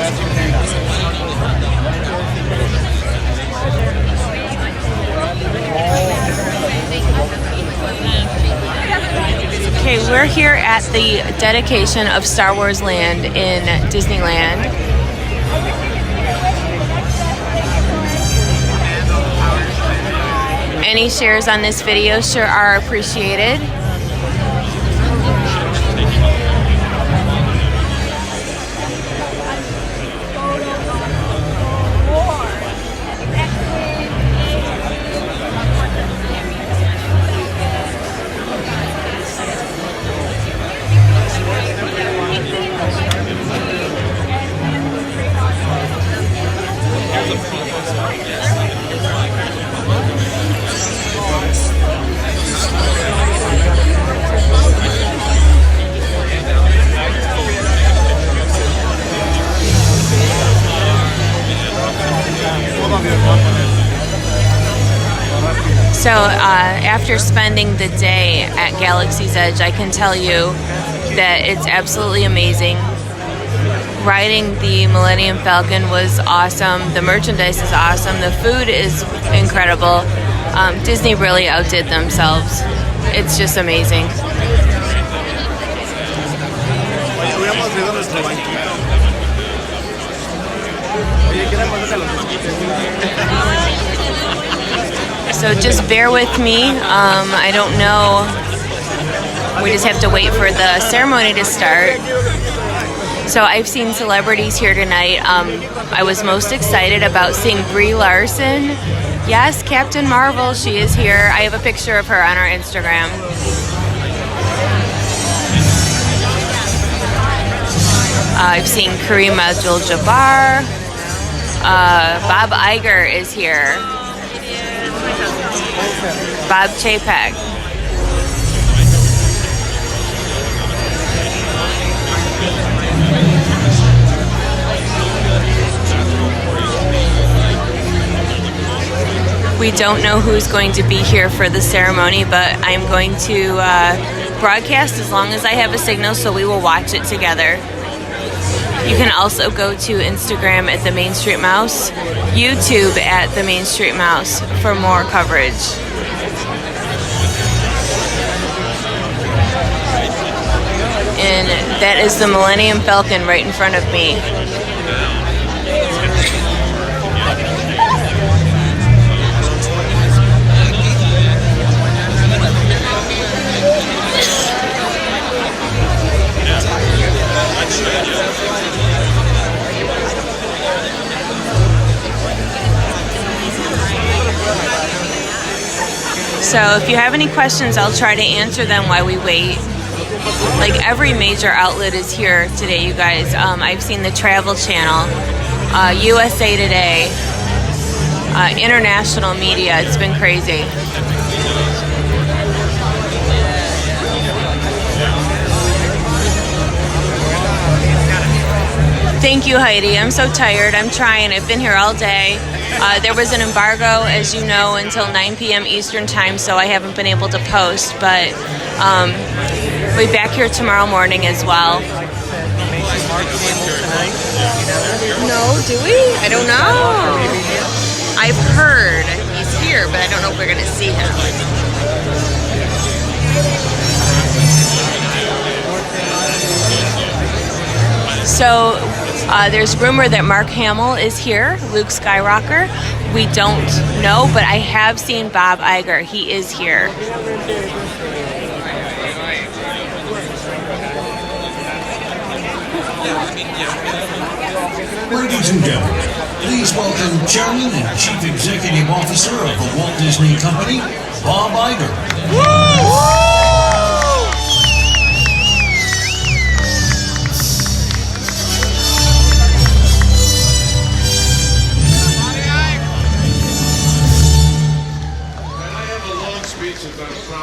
Okay, we're here at the dedication of Star Wars Land in Disneyland. Any shares on this video sure are appreciated. So after spending the day at Galaxy's Edge, I can tell you that it's absolutely amazing. Riding the Millennium Falcon was awesome. The merchandise is awesome. The food is incredible. Disney really outdid themselves. It's just amazing. So just bear with me. I don't know. We just have to wait for the ceremony to start. So I've seen celebrities here tonight. I was most excited about seeing Brie Larson. Yes, Captain Marvel, she is here. I have a picture of her on our Instagram. I've seen Kareem Abdul-Jabbar. Bob Iger is here. Bob Chapek. We don't know who's going to be here for the ceremony, but I'm going to broadcast as long as I have a signal, so we will watch it together. You can also go to Instagram at The Main Street Mouse, YouTube at The Main Street Mouse for more coverage. And that is the Millennium Falcon right in front of me. So if you have any questions, I'll try to answer them while we wait. Like every major outlet is here today, you guys. I've seen the Travel Channel, USA Today, international media. It's been crazy. Thank you, Heidi. I'm so tired. I'm trying. I've been here all day. There was an embargo, as you know, until 9 p.m. Eastern time, so I haven't been able to post, but we'll be back here tomorrow morning as well. No, do we? I don't know. I've heard he's here, but I don't know if we're going to see him. So there's rumor that Mark Hamill is here, Luke Skywalker. We don't know, but I have seen Bob Iger. He is here. Ladies and gentlemen, please welcome Chairman and Chief Executive Officer of the Walt Disney Company, Bob Iger. Woo!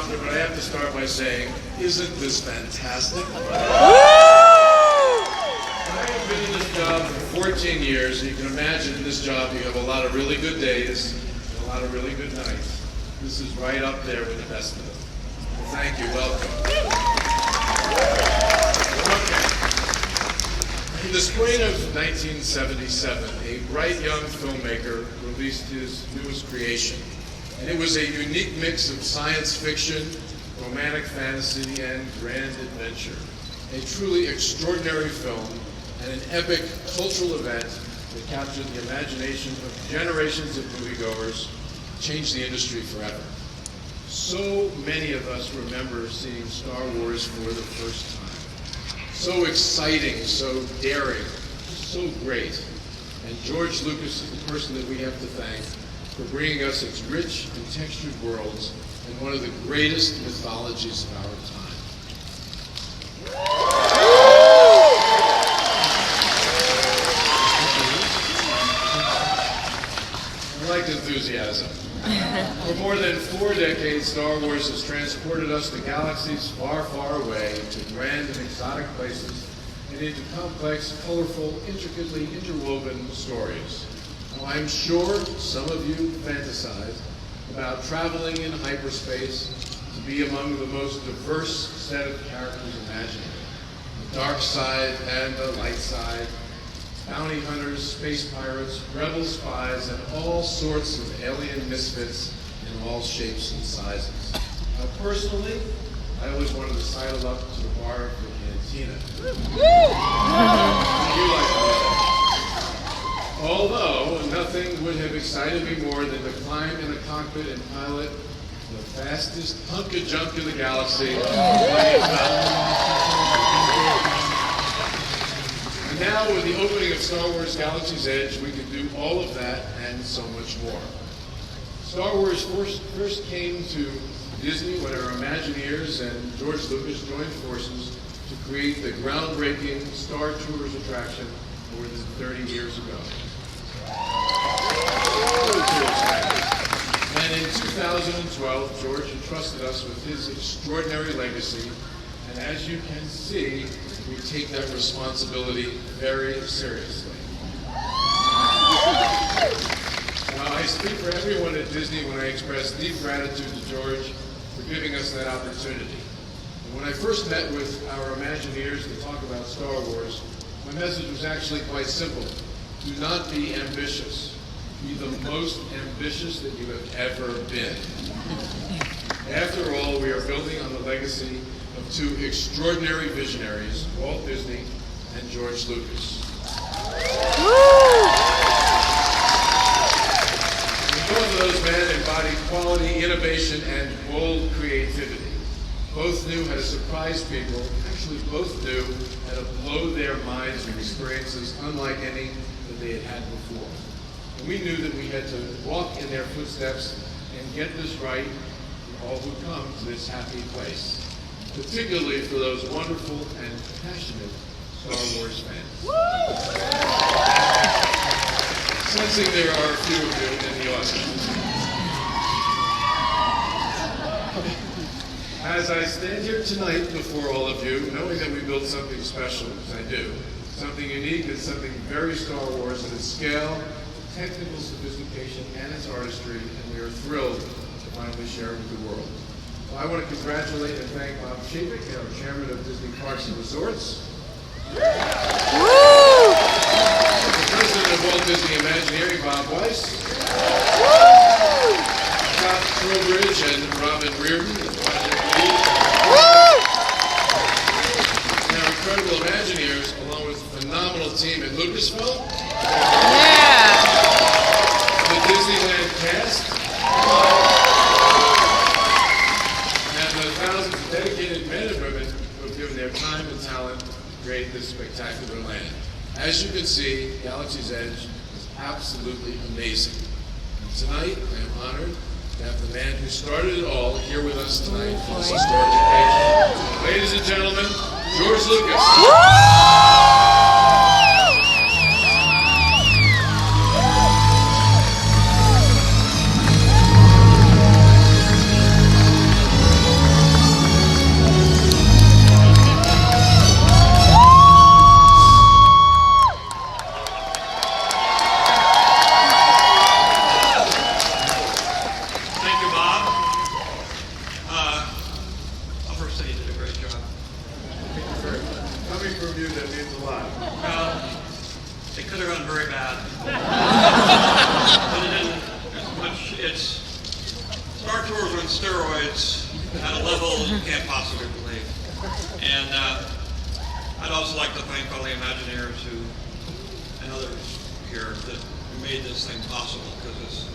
But I have to start by saying, isn't this fantastic? I have been in this job for 14 years, and you can imagine in this job you have a lot of really good days and a lot of really good nights. This is right up there with the best of them. Well, thank you, welcome. Okay. In the spring of 1977, a bright young filmmaker released his newest creation. And it was a unique mix of science fiction, romantic fantasy, and grand adventure. A truly extraordinary film and an epic cultural event that captured the imagination of generations of moviegoers, changed the industry forever. So many of us remember seeing Star Wars for the first time. So exciting, so daring, so great. And George Lucas is the person that we have to thank for bringing us its rich and textured worlds and one of the greatest mythologies of our time. I like enthusiasm. For more than 4 decades, Star Wars has transported us to galaxies far, far away, to grand and exotic places, and into complex, colorful, intricately interwoven stories. Now, I'm sure some of you fantasize about traveling in hyperspace to be among the most diverse set of characters imaginable. The dark side and the light side, bounty hunters, space pirates, rebel spies, and all sorts of alien misfits in all shapes and sizes. Now, personally, I always wanted to sidle up to the bar of the cantina. You like that? Although, nothing would have excited me more than to climb in a cockpit and pilot the fastest hunk of junk in the galaxy. And now, with the opening of Star Wars Galaxy's Edge, we can do all of that and so much more. Star Wars first came to Disney when our Imagineers and George Lucas joined forces to create the groundbreaking Star Tours attraction more than 30 years ago. And in 2012, George entrusted us with his extraordinary legacy, and as you can see, we take that responsibility very seriously. Now, I speak for everyone at Disney when I express deep gratitude to George for giving us that opportunity. And when I first met with our Imagineers to talk about Star Wars, my message was actually quite simple. Do not be ambitious. Be the most ambitious that you have ever been. After all, we are building on the legacy of 2 extraordinary visionaries, Walt Disney and George Lucas. Both of those men embodied quality, innovation, and bold creativity. Both knew how to surprise people. Actually, both knew how to blow their minds with experiences unlike any that they had had before. And we knew that we had to walk in their footsteps and get this right for all who come to this happy place, particularly for those wonderful and passionate Star Wars fans. Sensing there are a few of you in the audience. As I stand here tonight before all of you, knowing that we built something special, as I do, something unique and something very Star Wars in its scale, technical sophistication, and its artistry, and we are thrilled to finally share it with the world. So I want to congratulate and thank Bob Iger, our chairman of Disney Parks and Resorts, the president of Walt Disney Imagineering, Bob Weiss, Scott Trowbridge and Robin Reardon, the project lead, and our incredible Imagineers, along with a phenomenal team at Lucasfilm, the Disneyland cast, and the thousands of dedicated men and women who have given their time and talent to create this spectacular land. As you can see, Galaxy's Edge is absolutely amazing. And tonight, I am honored to have the man who started it all here with us tonight for this historic occasion. Ladies and gentlemen, George Lucas. Coming from you, that means a lot. It could have gone very bad. But it didn't. Star Tours on steroids at a level you can't possibly believe. And I'd also like to thank all the Imagineers and others here that made this thing possible, because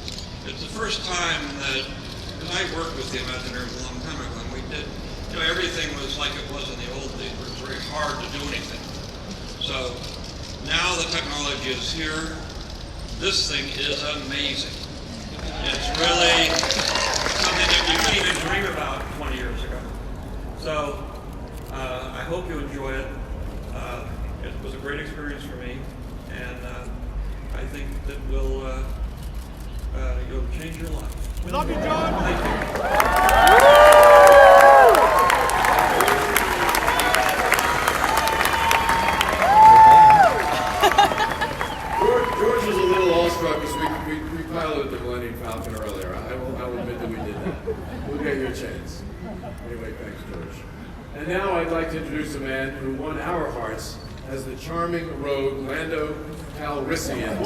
it's the first time that, because I worked with the Imagineers a long time ago, and we did, everything was like it was in the old days. It was very hard to do anything. So now the technology is here. This thing is amazing. It's really something that you couldn't even dream about 20 years ago. So I hope you enjoy it. It was a great experience for me, and I think that you'll change your life. We love you, John. Thank you. George was a little awestruck because we piloted the Millennium Falcon earlier. I'll admit that we did that. We'll get you a chance. Anyway, thanks, George. And now I'd like to introduce a man who won our hearts as the charming rogue Lando Calrissian.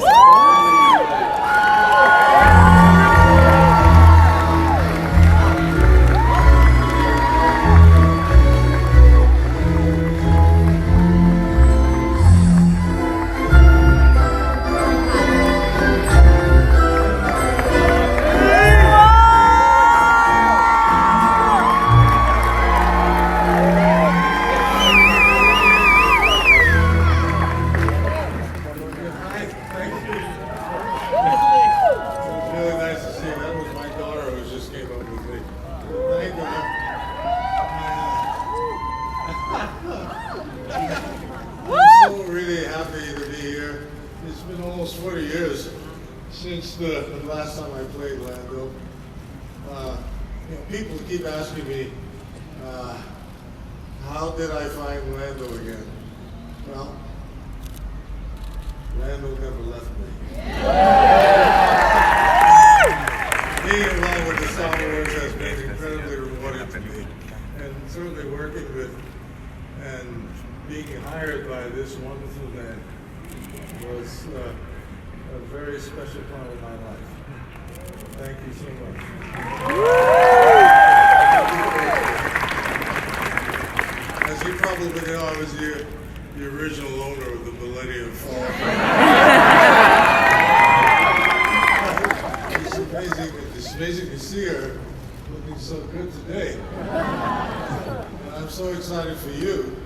Since the last time I played Lando, people keep asking me, how did I find Lando again? Well, Lando never left me. Being along with the Star Wars has been incredibly rewarding to me, and certainly working with and being hired by this wonderful man was a very special part of my life. Thank you so much. As you probably know, I was the original owner of the Millennium Falcon. It's amazing to see her looking so good today. And I'm so excited for you.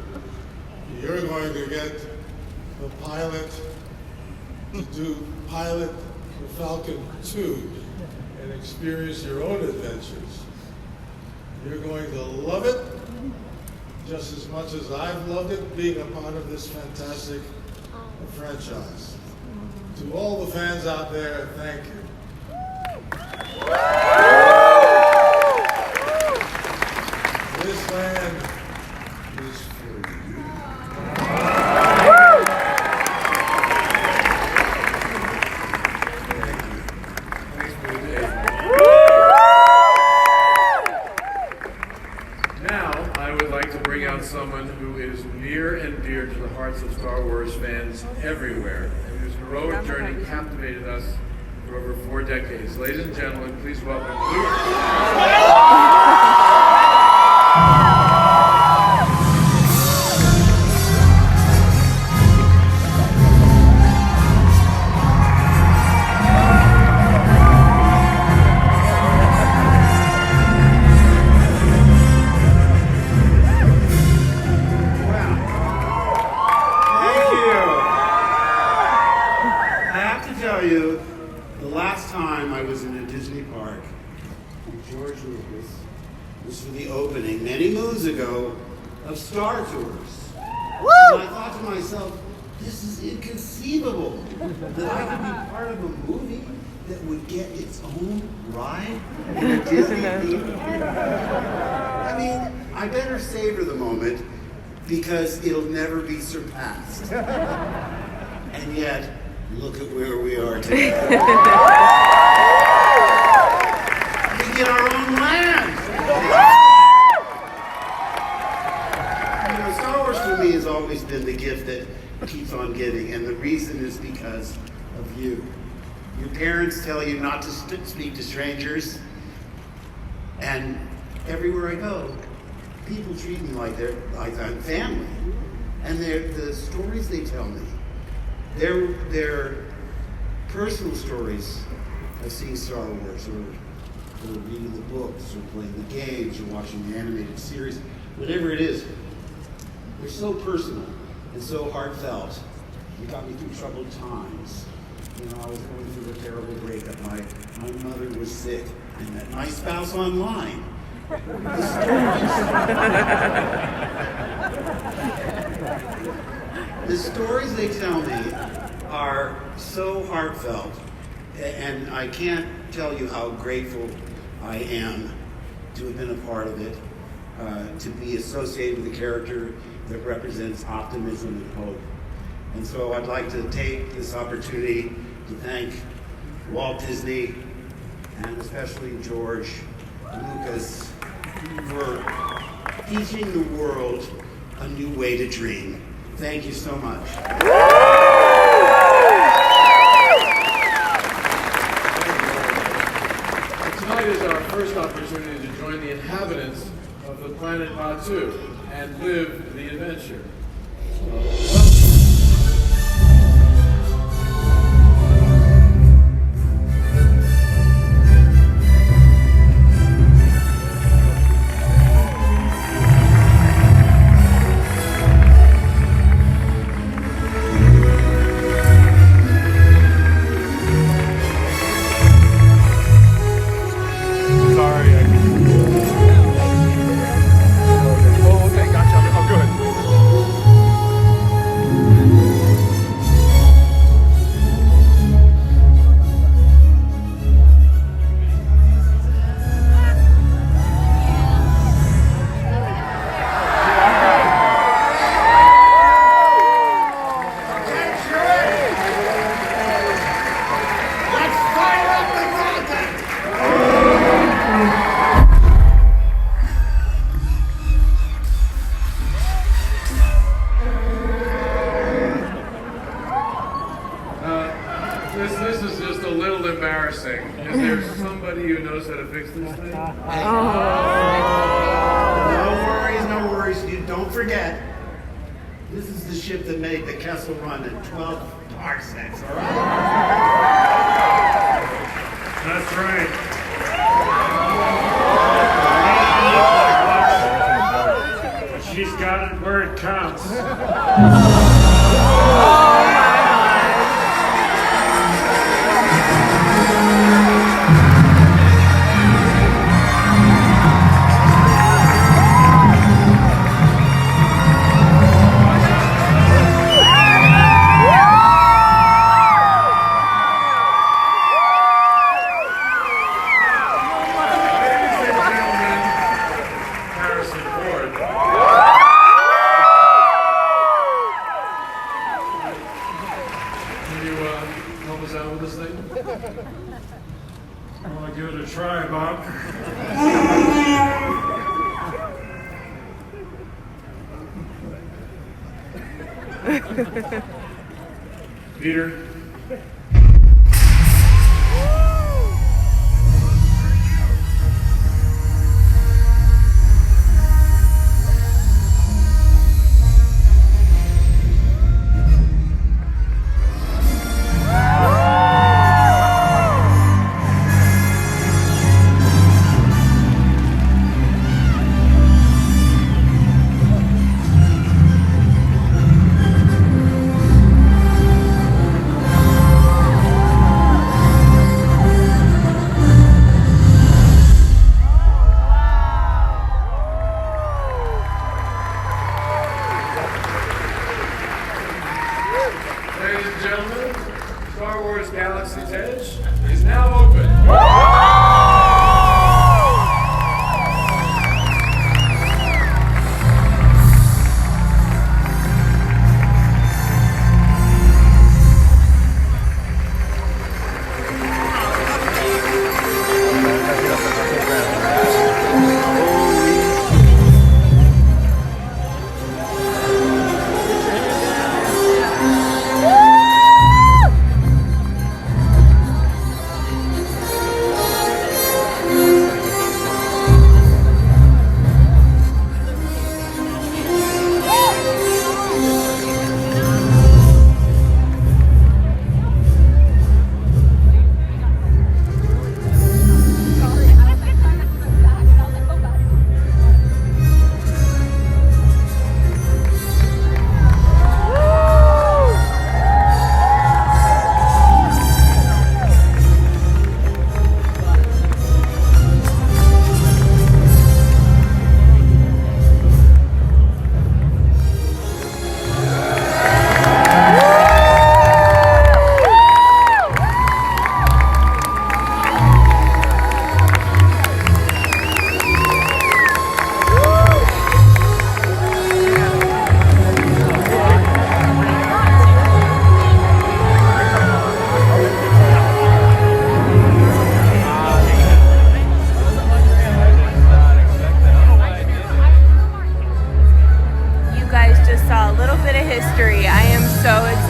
You're going to get the pilot to do pilot the Falcon 2 and experience your own adventures. You're going to love it just as much as I've loved it being a part of this fantastic franchise. To all the fans out there, thank you. This land is for you. Someone who is near and dear to the hearts of Star Wars fans everywhere, and whose heroic journey captivated us for over 4 decades. Ladies and gentlemen, please welcome Luke. The last time I was in a Disney park with George Lucas was for the opening many moons ago of Star Tours. And I thought to myself, this is inconceivable that I could be part of a movie that would get its own ride in a Disney theme park. I mean, I better savor the moment because it'll never be surpassed. And yet, look at where we are today. We get our own land. Star Wars for me has always been the gift that keeps on giving, and the reason is because of you. Your parents tell you not to speak to strangers, and everywhere I go, people treat me like I'm family. And the stories they tell me, they're personal stories of seeing Star Wars, or reading the books, or playing the games, or watching the animated series, whatever it is. They're so personal and so heartfelt. You got me through troubled times. You know, I was going through a terrible breakup. My mother was sick. I met my spouse online. The stories they tell me are so heartfelt, and I can't tell you how grateful I am to have been a part of it, to be associated with a character that represents optimism and hope. And so I'd like to take this opportunity to thank Walt Disney, and especially George Lucas, for teaching the world a new way to dream. Thank you so much. Tonight is our first opportunity to join the inhabitants of the planet Batu and live the adventure. This is just a little embarrassing. Is there somebody who knows how to fix this thing? No worries. You don't forget. This is the ship that made the Kessel Run in 12 parsecs, all right? That's right. She's got it where it counts. I'll give it a try, Bob. Peter. Ladies and gentlemen, Star Wars Galaxy's Edge is now open.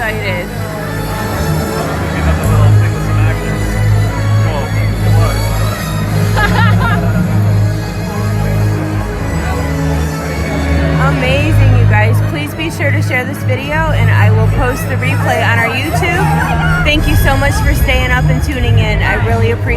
excited. Amazing, you guys. Please be sure to share this video, and I will post the replay on our YouTube. Thank you so much for staying up and tuning in. I really appreciate it.